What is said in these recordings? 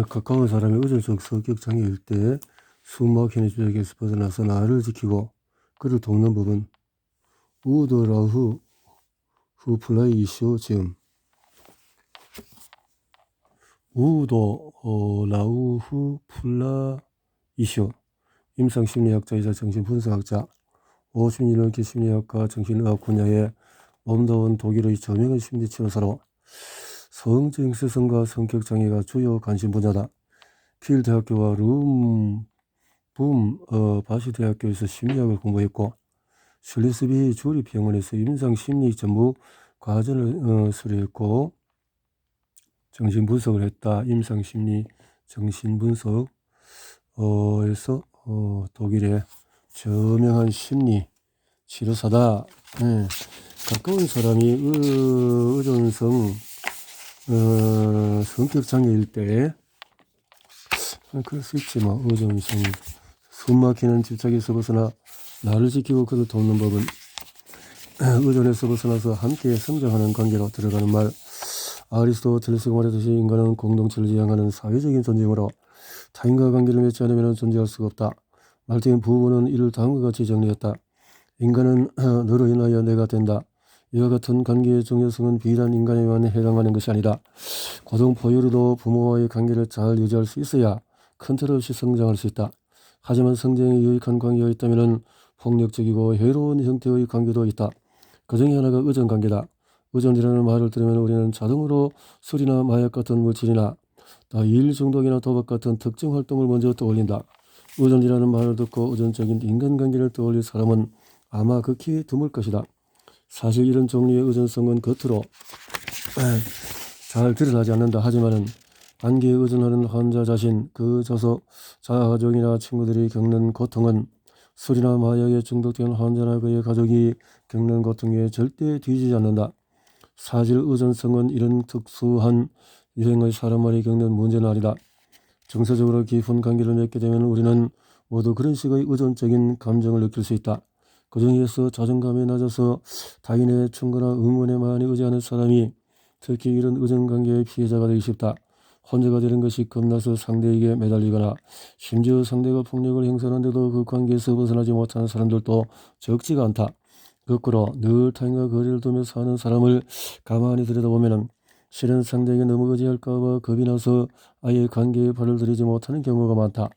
가까운 사람의 의존적 성격 장애일 때 숨막히는 주작에서 벗어나서 나를 지키고 그를 돕는 법은 우드라후 후플라이 이슈 지음 우도 라우후 플라 이슈 임상심리학자이자 정신분석학자 50년 넘게 심리학과 정신의학 분야에 몸담은 독일의 저명한 심리치료사로 성정세성과 성격장애가 주요 관심 분야다. 킬 대학교와 바시대학교에서 심리학을 공부했고 슐리스비 주립병원에서 임상심리 전문 과정을 수료했고 정신분석을 했다. 임상심리 정신분석에서 독일의 저명한 심리 치료사다. 가까운 사람이 의존성 성격장애일 때 그럴 수 있지 뭐. 의존성 숨막히는 집착에서 벗어나 나를 지키고 그를 돕는 법은 의존에서 벗어나서 함께 성장하는 관계로 들어가는 말. 아리스토텔레스가 말했듯이 인간은 공동체를 지향하는 사회적인 존재이므로 타인과 관계를 맺지 않으면 존재할 수가 없다. 말티인 부부는 이를 다음과 같이 정리했다. 인간은 너로 인하여 내가 된다. 이와 같은 관계의 중요성은 비단 인간에만 해당하는 것이 아니다. 고등 포유류도 부모와의 관계를 잘 유지할 수 있어야 큰 틀 없이 성장할 수 있다. 하지만 성장에 유익한 관계가 있다면 폭력적이고 해로운 형태의 관계도 있다. 그 중에 하나가 의존관계다. 의존이라는 말을 들으면 우리는 자동으로 술이나 마약 같은 물질이나 일 중독이나 도박 같은 특정 활동을 먼저 떠올린다. 의존이라는 말을 듣고 의존적인 인간관계를 떠올릴 사람은 아마 극히 드물 것이다. 사실 이런 종류의 의존성은 겉으로 잘 드러나지 않는다. 하지만은 관계에 의존하는 환자 자신, 그 가족이나 친구들이 겪는 고통은 술이나 마약에 중독된 환자나 그의 가족이 겪는 고통에 절대 뒤지지 않는다. 사실 의존성은 이런 특수한 유형의 사람만이 겪는 문제는 아니다. 정서적으로 깊은 관계를 맺게 되면 우리는 모두 그런 식의 의존적인 감정을 느낄 수 있다. 그 중에서 자존감이 낮아서 타인의 충고나 응원에 많이 의지하는 사람이 특히 이런 의존관계의 피해자가 되기 쉽다. 혼자가 되는 것이 겁나서 상대에게 매달리거나 심지어 상대가 폭력을 행사하는데도 그 관계에서 벗어나지 못하는 사람들도 적지가 않다. 거꾸로 늘 타인과 거리를 두며 사는 사람을 가만히 들여다보면 실은 상대에게 너무 의지할까봐 겁이 나서 아예 관계에 발을 들이지 못하는 경우가 많다.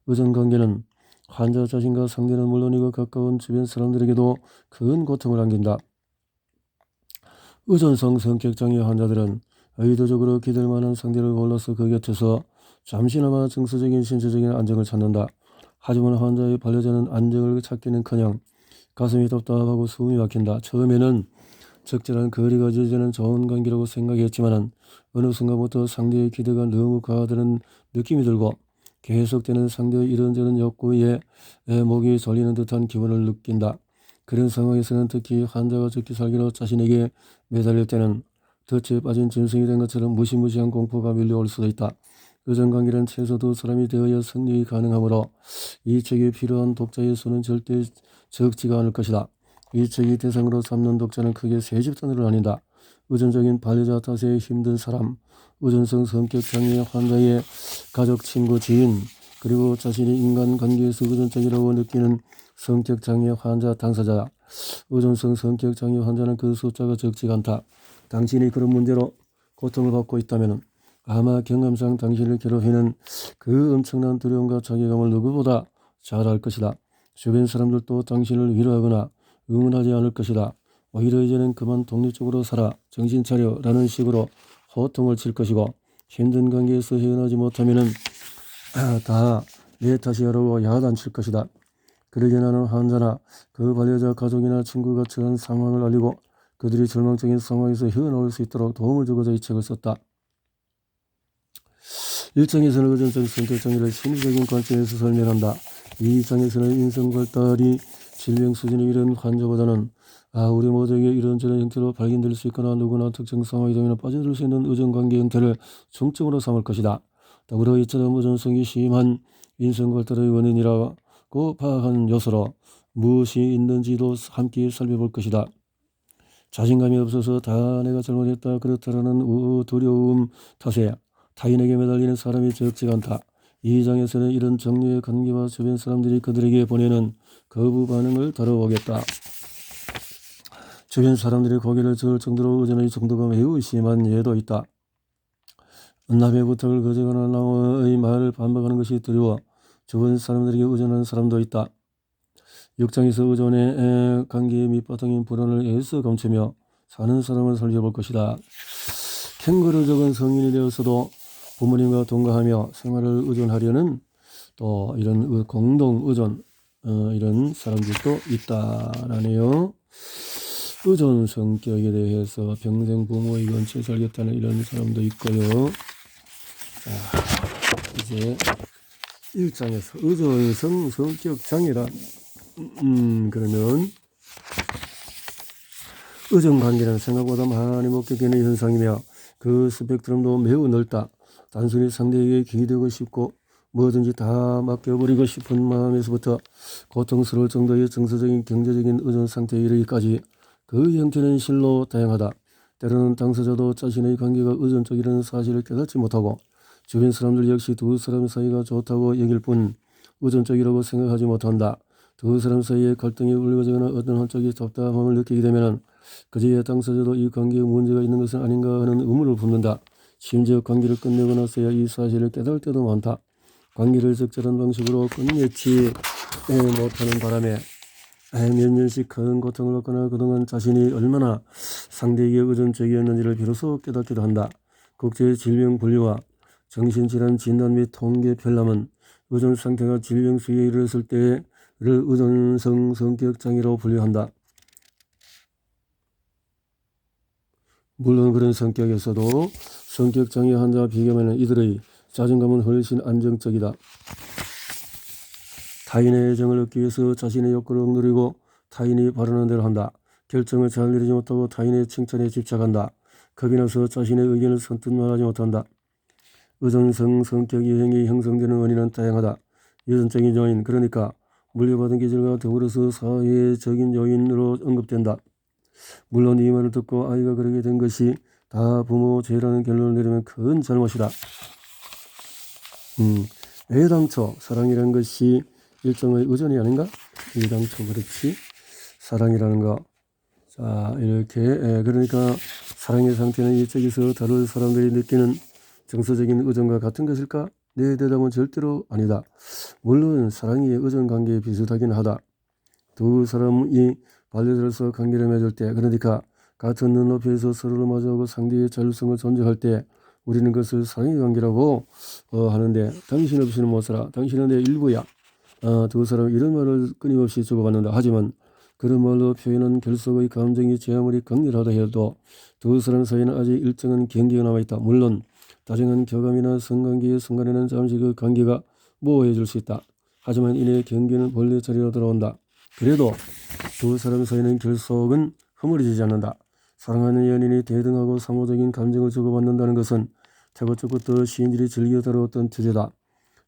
의존관계는 환자 자신과 상대는 물론이고 가까운 주변 사람들에게도 큰 고통을 안긴다. 의존성 성격장애 환자들은 의도적으로 기댈 만한 상대를 골라서 그 곁에서 잠시나마 정서적인 신체적인 안정을 찾는다. 하지만 환자의 반려자는 안정을 찾기는커녕 가슴이 답답하고 숨이 막힌다. 처음에는 적절한 거리가 지어지는 좋은 관계라고 생각했지만 어느 순간부터 상대의 기대가 너무 과하다는 느낌이 들고 계속되는 상대의 이런저런 욕구에 목이 졸리는 듯한 기분을 느낀다. 그런 상황에서는 특히 환자가 죽기 살기로 자신에게 매달릴 때는 덫에 빠진 짐승이 된 것처럼 무시무시한 공포가 밀려올 수도 있다. 의존관계는 최소 두 사람이 되어야 성립이 가능하므로 이 책에 필요한 독자의 수는 절대 적지가 않을 것이다. 이 책이 대상으로 삼는 독자는 크게 세 집단으로 나뉜다. 의존적인 반려자 탓에 힘든 사람, 의존성 성격장애 환자의 가족, 친구, 지인, 그리고 자신이 인간관계에서 의존적이라고 느끼는 성격장애 환자 당사자. 의존성 성격장애 환자는 그 숫자가 적지가 않다. 당신이 그런 문제로 고통을 받고 있다면 아마 경험상 당신을 괴롭히는 그 엄청난 두려움과 자괴감을 누구보다 잘 알 것이다. 주변 사람들도 당신을 위로하거나 응원하지 않을 것이다. 오히려 이제는 그만 독립적으로 살아, 정신 차려 라는 식으로 호통을 칠 것이고 힘든 관계에서 헤어나지 못하면 다 내 탓이야라고 야단칠 것이다. 그러게 나는 환자나 그 반려자 가족이나 친구가 처한 상황을 알리고 그들이 절망적인 상황에서 헤어나올 수 있도록 도움을 주고자 이 책을 썼다. 일장에서는 의존적 성격장애를 심리적인 관점에서 설명한다. 이 장에서는 인성발달이 질병 수준이 이른 환자보다는 우리 모두에게 이런저런 형태로 발견될 수 있거나 누구나 특정 상황이 되면 빠져들 수 있는 의존관계 형태를 중점으로 삼을 것이다. 더불어 이처럼 의존성이 심한 인성발달의 원인이라고 파악한 요소로 무엇이 있는지도 함께 살펴볼 것이다. 자신감이 없어서 다 내가 잘못했다 그렇다라는 두려움 탓에 타인에게 매달리는 사람이 적지가 않다. 이 장에서는 이런 정류의 관계와 주변 사람들이 그들에게 보내는 거부 반응을 다뤄보겠다. 주변 사람들이 고개를 저을 정도로 의존의 정도가 매우 심한 예도 있다. 남의 부탁을 거절하거나 남의 말을 반박하는 것이 두려워 주변 사람들에게 의존하는 사람도 있다. 6장에서 의존의 관계의 밑바탕인 불안을 애써 감추며 사는 사람을 살펴볼 것이다. 캥거루 적은 성인이 되어서도 부모님과 동거하며 생활을 의존하려는 또 이런 공동 의존 이런 사람들도 있다라네요. 의존 성격에 대해서 평생 부모에게 얹혀 살겠다는 이런 사람도 있고요. 자, 이제 1장에서 의존성 성격 장애란 그러면 의존 관계는 생각보다 많이 목격되는 현상이며 그 스펙트럼도 매우 넓다. 단순히 상대에게 기대고 싶고 뭐든지 다 맡겨버리고 싶은 마음에서부터 고통스러울 정도의 정서적인 경제적인 의존 상태에 이르기까지 그 형태는 실로 다양하다. 때로는 당사자도 자신의 관계가 의존적이라는 사실을 깨닫지 못하고 주변 사람들 역시 두 사람 사이가 좋다고 여길 뿐 의존적이라고 생각하지 못한다. 두 사람 사이의 갈등이 불거지거나 어떤 한쪽이 답답함을 느끼게 되면 그제야 당사자도 이 관계에 문제가 있는 것은 아닌가 하는 의문을 품는다. 심지어 관계를 끝내고 나서야 이 사실을 깨달을 때도 많다. 관계를 적절한 방식으로 끝내지 못하는 바람에 몇 년씩 큰 고통을 받거나 그동안 자신이 얼마나 상대에게 의존적이었는지를 비로소 깨닫기도 한다. 국제질병분류와 정신질환 진단 및 통계 편람은 의존 상태가 질병 수위에 이르렀을 때를 의존성 성격장애로 분류한다. 물론 그런 성격에서도 성격장애 환자와 비교하면 이들의 자존감은 훨씬 안정적이다. 타인의 애정을 얻기 위해서 자신의 욕구를 억누르고 타인이 바라는 대로 한다. 결정을 잘 내리지 못하고 타인의 칭찬에 집착한다. 겁이 나서 자신의 의견을 선뜻 말하지 못한다. 의존성 성격 유형이 형성되는 원인은 다양하다. 유전적인 요인, 그러니까 물려받은 기질과 더불어서 사회적인 요인으로 언급된다. 물론 이 말을 듣고 아이가 그러게 된 것이 다 부모 죄라는 결론을 내리면 큰 잘못이다. 애당초 사랑이라는 것이 일종의 의존이 아닌가? 애당초 그렇지. 사랑이라는 거. 자, 이렇게 그러니까 사랑의 상태는 이쪽에서 다른 사람들이 느끼는 정서적인 의존과 같은 것일까? 내 대답은 절대로 아니다. 물론 사랑이 의존 관계에 비슷하긴 하다. 두 사람이 반려자로서 관계를 맺을 때, 그러니까 같은 눈높이에서 서로를 마주하고 상대의 자율성을 존중할 때 우리는 그것을 사랑의 관계라고 하는데, 당신 없이는 못 살아. 당신은 내 일부야. 두 사람은 이런 말을 끊임없이 주고받는다. 하지만 그런 말로 표현한 결속의 감정이 제 아무리 강렬하다 해도 두 사람 사이에는 아직 일정한 경계가 남아있다. 물론 다정한 교감이나 성관계의 순간에는 잠시 그 관계가 모호해질 수 있다. 하지만 이내 경계는 본래 자리로 돌아온다. 그래도 두 사람 사이는 결속은 허물어지지 않는다. 사랑하는 연인이 대등하고 사모적인 감정을 주고받는다는 것은 태고적부터 시인들이 즐겨 다루었던 주제다.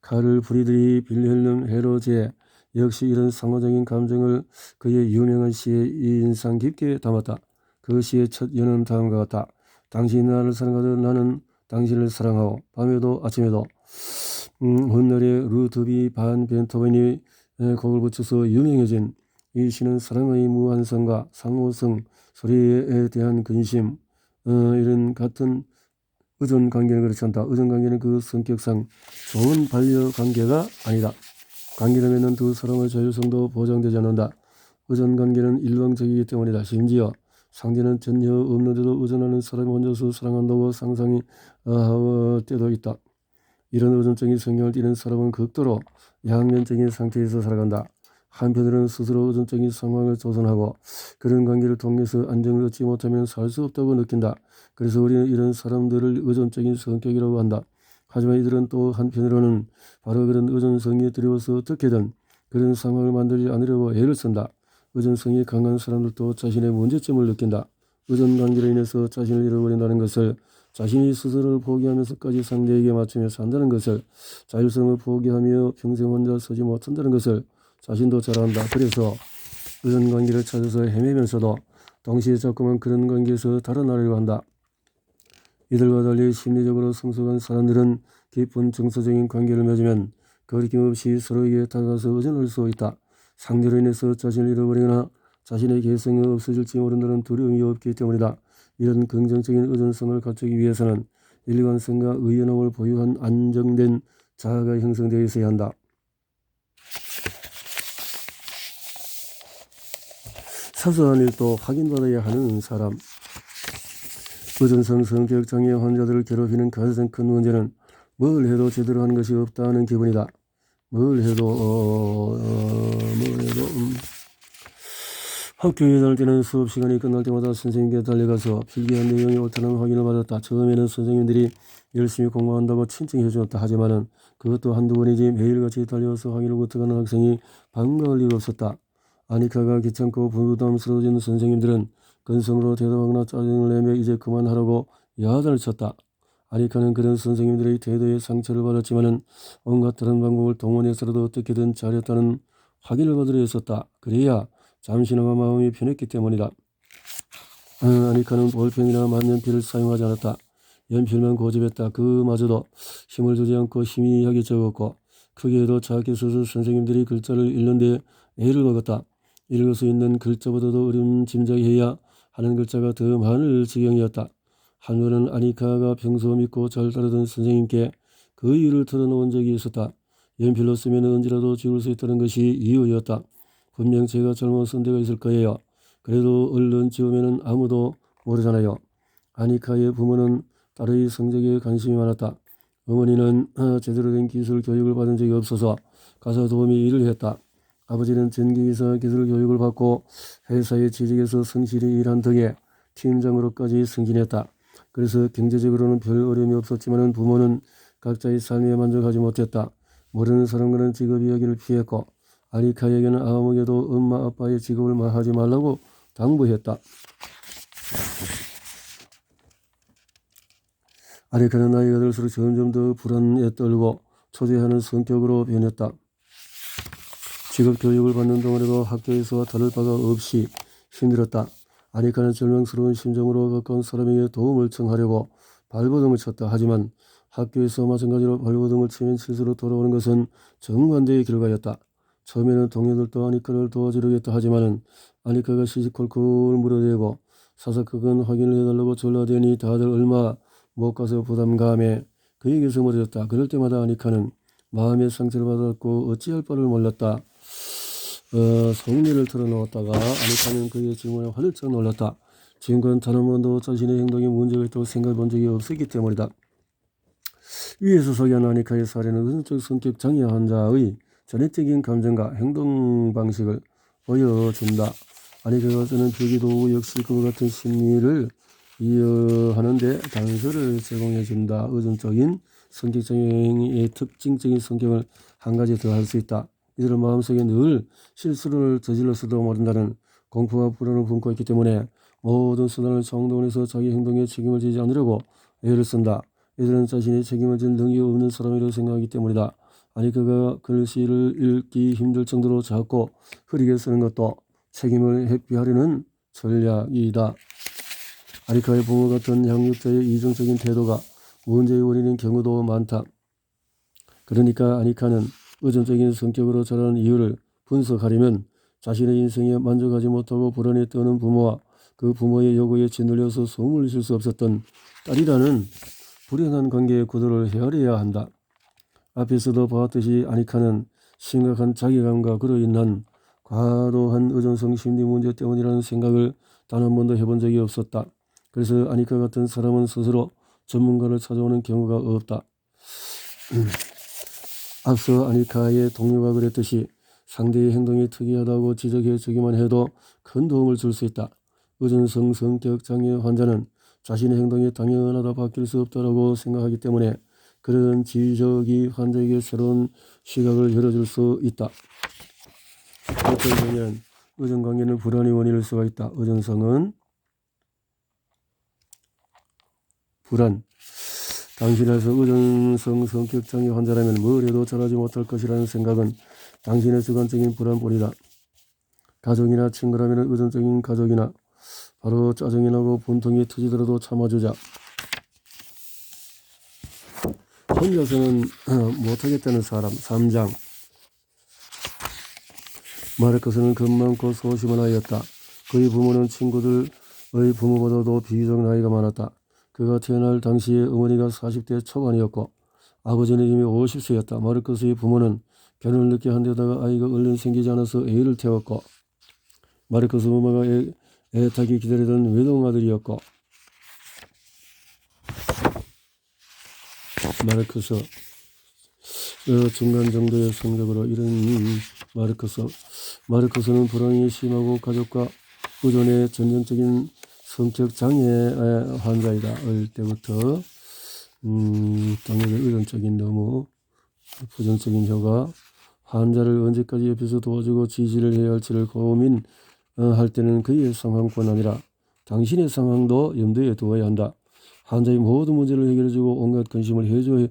카를 프리드리 빌헬름 헤로제 역시 이런 상호적인 감정을 그의 유명한 시에 인상 깊게 담았다. 그 시의 첫 연은 다음과 같다. 당신이 나를 사랑하듯 나는 당신을 사랑하고 밤에도 아침에도. 훗날에 루드비 반 베토벤이 곡을 붙여서 유명해진 이 시는 사랑의 무한성과 상호성, 소리에 대한 근심 이런 같은 의존 관계는 그렇지 않다. 의존 관계는 그 성격상 좋은 반려 관계가 아니다. 관계를 맺는 두 사람의 자율성도 보장되지 않는다. 의존 관계는 일방적이기 때문이다. 심지어 상대는 전혀 없는데도 의존하는 사람이 혼자서 사랑한다고 상상이 때도 있다. 이런 의존적인 성향을 띠는 사람은 극도로 양면적인 상태에서 살아간다. 한편으로는 스스로 의존적인 상황을 조성하고 그런 관계를 통해서 안정을 얻지 못하면 살 수 없다고 느낀다. 그래서 우리는 이런 사람들을 의존적인 성격이라고 한다. 하지만 이들은 또 한편으로는 바로 그런 의존성이 두려워서 어떻게든 그런 상황을 만들지 않으려고 애를 쓴다. 의존성이 강한 사람들도 자신의 문제점을 느낀다. 의존 관계로 인해서 자신을 잃어버린다는 것을, 자신이 스스로를 포기하면서까지 상대에게 맞추며 산다는 것을, 자율성을 포기하며 평생 혼자 서지 못한다는 것을 자신도 잘 안다. 그래서 의존 관계를 찾아서 헤매면서도 동시에 자꾸만 그런 관계에서 달아나려고 한다. 이들과 달리 심리적으로 성숙한 사람들은 깊은 정서적인 관계를 맺으면 거리낌없이 서로에게 다가가서 의존할 수 있다. 상대로 인해서 자신을 잃어버리거나 자신의 개성이 없어질지 모른다는 두려움이 없기 때문이다. 이런 긍정적인 의존성을 갖추기 위해서는 일관성과 의연함을 보유한 안정된 자아가 형성되어 있어야 한다. 사소한 일도 확인받아야 하는 사람. 의존성 성격 장애 환자들을 괴롭히는 가장 큰 문제는 뭘 해도 제대로 하는 것이 없다는 기분이다. 뭘 해도 학교에 다닐 때는 수업 시간이 끝날 때마다 선생님께 달려가서 필기한 내용이 옳다는 확인을 받았다. 처음에는 선생님들이 열심히 공부한다고 칭찬해 주었다. 하지만은 그것도 한두 번이지 매일같이 달려와서 확인을 못하는 학생이 반가울 리가 없었다. 아니카가 귀찮고 부담스러워진 선생님들은 근성으로 대답하거나 짜증을 내며 이제 그만하라고 야단을 쳤다. 아니카는 그런 선생님들의 태도에 상처를 받았지만은 온갖 다른 방법을 동원해서라도 어떻게든 잘했다는 확인을 받으려 했었다. 그래야 잠시나마 마음이 편했기 때문이다. 아니카는 볼펜이나 만년필을 사용하지 않았다. 연필만 고집했다. 그마저도 힘을 주지 않고 희미하게 적었고 크게 해도 작게 써서 선생님들이 글자를 읽는데 애를 먹었다. 읽을 수 있는 글자보다도 어림짐작해야 하는 글자가 더 많을 지경이었다. 한 번은 아니카가 평소 믿고 잘 따르던 선생님께 그 이유를 털어놓은 적이 있었다. 연필로 쓰면 언제라도 지울 수 있다는 것이 이유였다. 분명 제가 잘못 쓴 데가 있을 거예요. 그래도 얼른 지우면 아무도 모르잖아요. 아니카의 부모는 딸의 성적에 관심이 많았다. 어머니는 제대로 된 기술 교육을 받은 적이 없어서 가사 도우미 일을 했다. 아버지는 전기기사 기술 교육을 받고 회사에 취직해서 성실히 일한 덕에 팀장으로까지 승진했다. 그래서 경제적으로는 별 어려움이 없었지만 부모는 각자의 삶에 만족하지 못했다. 모르는 사람과는 직업 이야기를 피했고 아니카에게는 아무에게도 엄마 아빠의 직업을 말하지 말라고 당부했다. 아니카는 나이가 들수록 점점 더 불안에 떨고 초조해하는 성격으로 변했다. 직업 교육을 받는 동안에도 학교에서와 다를 바가 없이 힘들었다. 아니카는 절망스러운 심정으로 가까운 사람에게 도움을 청하려고 발버둥을 쳤다. 하지만 학교에서 마찬가지로 발버둥을 치면 실수로 돌아오는 것은 정반대의 결과였다. 처음에는 동료들도 아니카를 도와주려겠다 하지만은 아니카가 시시콜콜 물어대고 사사건건 확인을 해달라고 전화대니 다들 얼마 못 가서 부담감에 그에게서 멀어졌다. 그럴 때마다 아니카는 마음의 상처를 받았고 어찌할 바를 몰랐다. 속내를 털어놓았다가 아니카는 그의 질문에 화들짝 놀랐다. 지금까지 단 한 번도 자신의 행동에 문제가 있다고 생각해 본 적이 없었기 때문이다. 위에서 소개한 아니카의 사례는 의존적 성격 장애 환자의 전형적인 감정과 행동 방식을 보여준다. 아니카가 쓰는 필기도구 역시 그와 같은 심리를 이해하는데 단서를 제공해준다. 의존적인 성격장애의 특징적인 성격을 한 가지 더 할 수 있다. 이들은 마음속에 늘 실수를 저질렀을지도 모른다는 공포와 불안을 품고 있기 때문에 모든 수단을 총동원해서 자기 행동에 책임을 지지 않으려고 애를 쓴다. 이들은 자신의 책임을 질 능력이 없는 사람이라고 생각하기 때문이다. 아니카가 글씨를 읽기 힘들 정도로 작고 흐리게 쓰는 것도 책임을 회피하려는 전략이다. 아니카의 부모 같은 양육자의 이중적인 태도가 문제의 원인인 경우도 많다. 그러니까 아니카는 의존적인 성격으로 자라는 이유를 분석하려면 자신의 인생에 만족하지 못하고 불안에 떠는 부모와 그 부모의 요구에 짓눌려서 숨을 쉴 수 없었던 딸이라는 불행한 관계의 구도를 헤아려야 한다. 앞에서도 보았듯이 아니카는 심각한 자괴감과 그로 인한 과도한 의존성 심리 문제 때문이라는 생각을 단 한 번도 해본 적이 없었다. 그래서 아니카 같은 사람은 스스로 전문가를 찾아오는 경우가 없다. 앞서 아니카의 동료가 그랬듯이 상대의 행동이 특이하다고 지적해 주기만 해도 큰 도움을 줄 수 있다. 의존성 성격 장애 환자는 자신의 행동이 당연하다 바뀔 수 없다고 생각하기 때문에 그런 지적이 환자에게 새로운 시각을 열어줄 수 있다. 어떤 경우에는 의존관계는 불안의 원인일 수가 있다. 의존성은 불안. 당신에서 의존성 성격장애 환자라면 뭘 해도 잘하지 못할 것이라는 생각은 당신의 주관적인 불안뿐이다. 가족이나 친구라면 의존적인 가족이나 바로 짜증이 나고 분통이 터지더라도 참아주자. 혼자서는 못하겠다는 사람 3장. 마르크스는 겁 많고 소심한 아이였다. 그의 부모는 친구들의 부모보다도 비교적 나이가 많았다. 그가 태어날 당시에 어머니가 40대 초반이었고 아버지는 이미 50세였다. 마르크스의 부모는 결혼을 늦게 한 데다가 아이가 얼른 생기지 않아서 애를 태웠고 마르크스 엄마가 애타게 기다리던 외동아들이었고 마르크스 중간 정도의 성적으로 이런 마르크스는 불안이 심하고 가족과 의존의 전형적인 성격 장애 환자이다. 어릴 때부터 당연히 의존적인 너무 부정적인 효과 환자를 언제까지 옆에서 도와주고 지지를 해야 할지를 고민할 때는 그의 상황뿐 아니라 당신의 상황도 염두에 두어야 한다. 환자의 모든 문제를 해결해주고 온갖 근심을 해줘야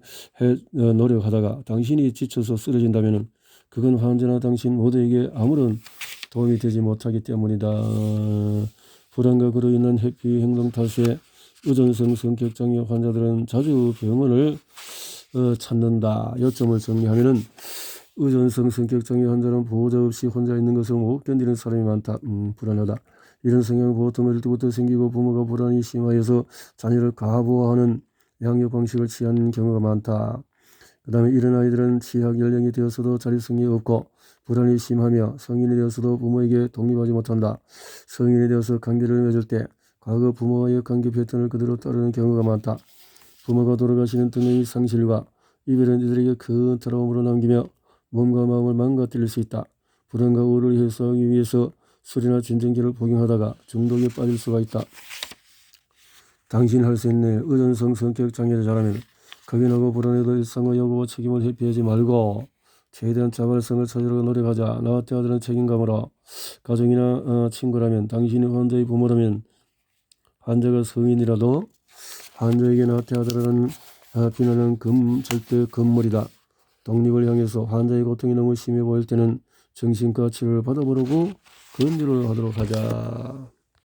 노력하다가 당신이 지쳐서 쓰러진다면 그건 환자나 당신 모두에게 아무런 도움이 되지 못하기 때문이다. 불안과 그로 인한 회피 행동 탓에 의존성 성격장애 환자들은 자주 병원을 찾는다. 요점을 정리하면은 의존성 성격장애 환자는 보호자 없이 혼자 있는 것을 못 견디는 사람이 많다. 불안하다. 이런 성향은 보통 어릴 때부터 생기고 부모가 불안이 심하여서 자녀를 가부화하는 양육 방식을 취하는 경우가 많다. 그 다음에 이런 아이들은 취학 연령이 되어서도 자립성이 없고 불안이 심하며 성인이 되어서도 부모에게 독립하지 못한다. 성인이 되어서 관계를 맺을 때 과거 부모와의 관계 패턴을 그대로 따르는 경우가 많다. 부모가 돌아가시는 등의 상실과 이별은 이들에게 큰 트라우마로 남기며 몸과 마음을 망가뜨릴 수 있다. 불안과 우울을 해소하기 위해서 술이나 진정제를 복용하다가 중독에 빠질 수가 있다. 당신 할 수 있는 의존성 성격 장애를 잘하면 겁이나고 불안해도 일상의 요구와 책임을 회피하지 말고 최대한 자발성을 찾으려 노력하자. 나와 태아들은 책임감으로 가족이나 친구라면 당신이 환자의 부모라면 환자가 성인이라도 환자에게 나와 태아들은 비난은 절대 금물이다. 독립을 향해서 환자의 고통이 너무 심해 보일 때는 정신과 치료를 받아보려고 권유를 하도록 하자.